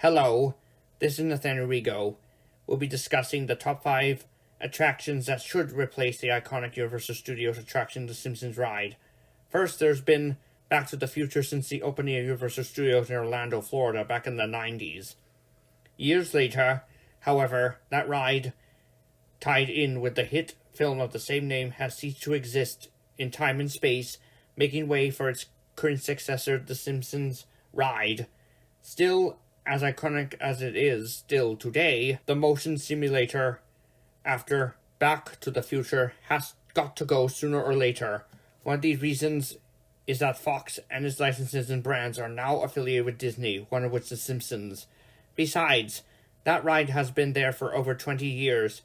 Hello, this is Nathaniel Rigo. We'll be discussing the top 5 attractions that should replace the iconic Universal Studios attraction, the Simpsons Ride. First, there's been Back to the Future since the opening of Universal Studios in Orlando, Florida, back in the 90s. Years later, however, that ride, tied in with the hit film of the same name, has ceased to exist in time and space, making way for its current successor, the Simpsons Ride. Still, as iconic as it is still today, the motion simulator after Back to the Future has got to go sooner or later. One of these reasons is that Fox and its licenses and brands are now affiliated with Disney, one of which is The Simpsons. Besides, that ride has been there for over 20 years.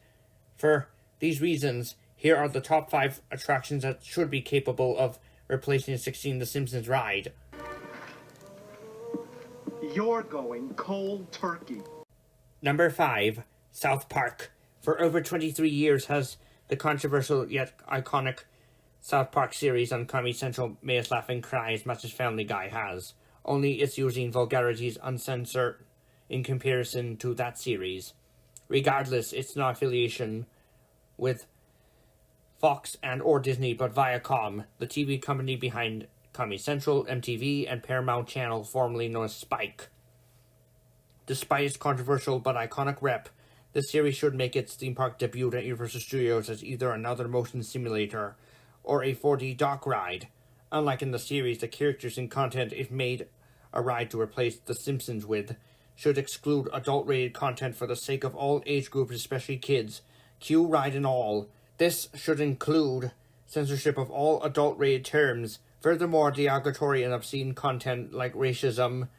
For these reasons, here are the top 5 attractions that should be capable of replacing and succeeding the Simpsons Ride. You're going cold turkey. Number 5, South Park. For over 23 years has the controversial yet iconic South Park series on Comedy Central made us laugh and cry as much as Family Guy has. Only it's using vulgarities uncensored in comparison to that series. Regardless, it's no affiliation with Fox and or Disney, but Viacom, the TV company behind Comedy Central, MTV, and Paramount Channel, formerly known as Spike. Despite its controversial but iconic rep, this series should make its theme park debut at Universal Studios as either another motion simulator or a 4D dock ride. Unlike in the series, the characters and content, if made a ride to replace The Simpsons with, should exclude adult-rated content for the sake of all age groups, especially kids, cue ride and all. This should include censorship of all adult-rated terms. Furthermore, derogatory and obscene content like racism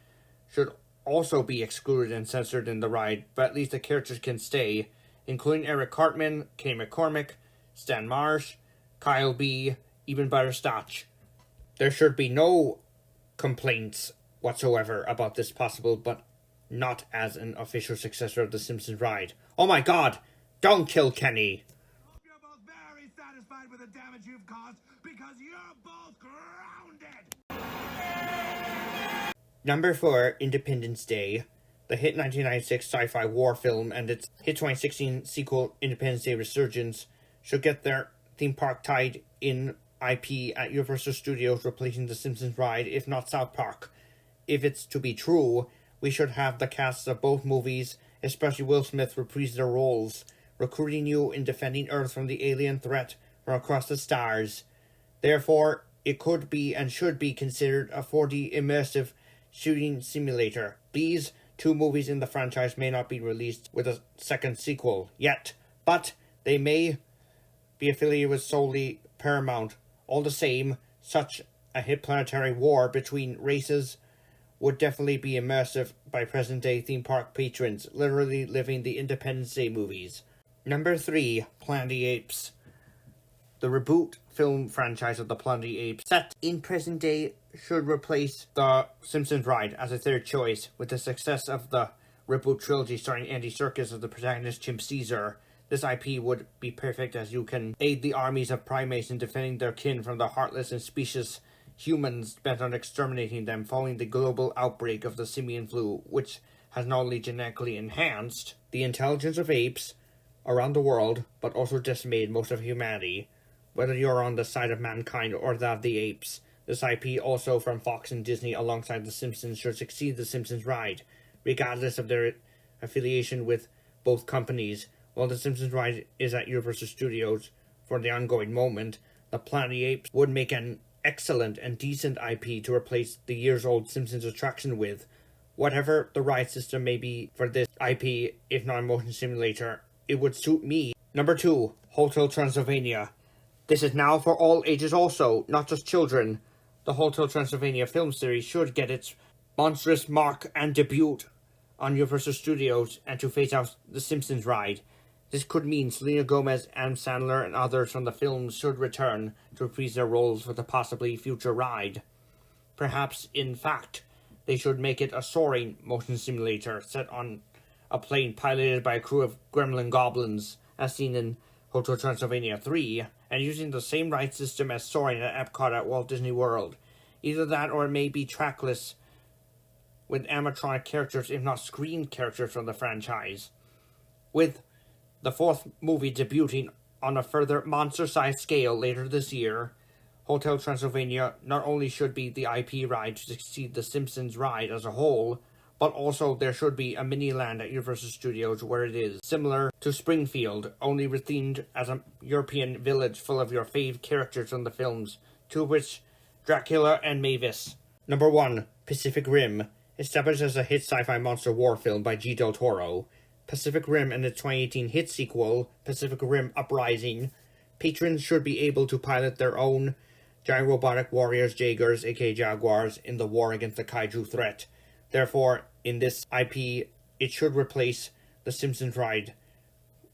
should also be excluded and censored in the ride, but at least the characters can stay, including Eric Cartman, Kenny McCormick, Stan Marsh, Kyle B., even Butterscotch. There should be no complaints whatsoever about this possible, but not as an official successor of the Simpsons Ride. Oh my god! Don't kill Kenny! You're both very satisfied with the damage you've caused because you're both grounded. Number 4, Independence Day. The hit 1996 sci-fi war film and its hit 2016 sequel, Independence Day Resurgence, should get their theme park tied in IP at Universal Studios, replacing the Simpsons Ride, if not South Park. If it's to be true, we should have the casts of both movies, especially Will Smith, reprise their roles, recruiting you in defending Earth from the alien threat from across the stars. Therefore, it could be and should be considered a 4D immersive shooting simulator. These 2 movies in the franchise may not be released with a second sequel yet, but they may be affiliated with solely Paramount. All the same, such a hit planetary war between races would definitely be immersive by present-day theme park patrons, literally living the Independence Day movies. Number 3, Planet of the Apes. The reboot film franchise of the Planet of the Apes, set in present day, should replace the Simpsons Ride as a third choice. With the success of the reboot trilogy starring Andy Serkis as the protagonist Chimp Caesar, this IP would be perfect as you can aid the armies of primates in defending their kin from the heartless and specious humans bent on exterminating them following the global outbreak of the simian flu, which has not only genetically enhanced the intelligence of apes around the world, but also decimated most of humanity, whether you're on the side of mankind or that of the apes. This IP, also from Fox and Disney alongside The Simpsons, should succeed The Simpsons Ride, regardless of their affiliation with both companies. While The Simpsons Ride is at Universal Studios for the ongoing moment, the Planet of the Apes would make an excellent and decent IP to replace the years-old Simpsons attraction with. Whatever the ride system may be for this IP, if not a motion simulator, it would suit me. Number 2, Hotel Transylvania. This is now for all ages also, not just children. The Hotel Transylvania film series should get its monstrous mark and debut on Universal Studios and to phase out the Simpsons Ride. This could mean Selena Gomez, Adam Sandler, and others from the films should return to reprise their roles for the possibly future ride. Perhaps, in fact, they should make it a soaring motion simulator set on a plane piloted by a crew of gremlin goblins, as seen in Hotel Transylvania 3, and using the same ride system as soaring at Epcot at Walt Disney World. Either that or it may be trackless with animatronic characters, if not screen characters from the franchise. With the fourth movie debuting on a further monster-sized scale later this year, Hotel Transylvania not only should be the IP ride to succeed the Simpsons Ride as a whole, but also there should be a mini-land at Universal Studios where it is similar to Springfield, only themed as a European village full of your fave characters from the films, two of which Dracula and Mavis. Number 1. Pacific Rim. Established as a hit sci-fi monster war film by G. Del Toro, Pacific Rim and its 2018 hit sequel, Pacific Rim Uprising, patrons should be able to pilot their own giant robotic warriors, Jaegers, aka Jaguars, in the war against the kaiju threat. Therefore, in this IP, it should replace the Simpsons Ride.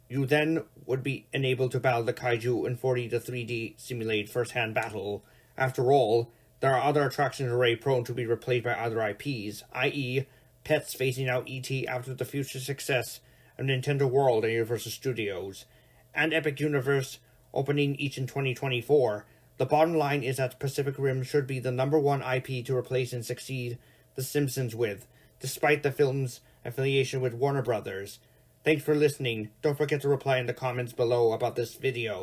You then would be enabled to battle the kaiju in 4D to 3D simulate first-hand battle. After all, there are other attractions already prone to be replaced by other IPs, i.e., Pets phasing out E.T. after the future success of Nintendo World and Universal Studios, and Epic Universe opening each in 2024. The bottom line is that Pacific Rim should be the number one IP to replace and succeed The Simpsons with, despite the film's affiliation with Warner Brothers. Thanks for listening. Don't forget to reply in the comments below about this video.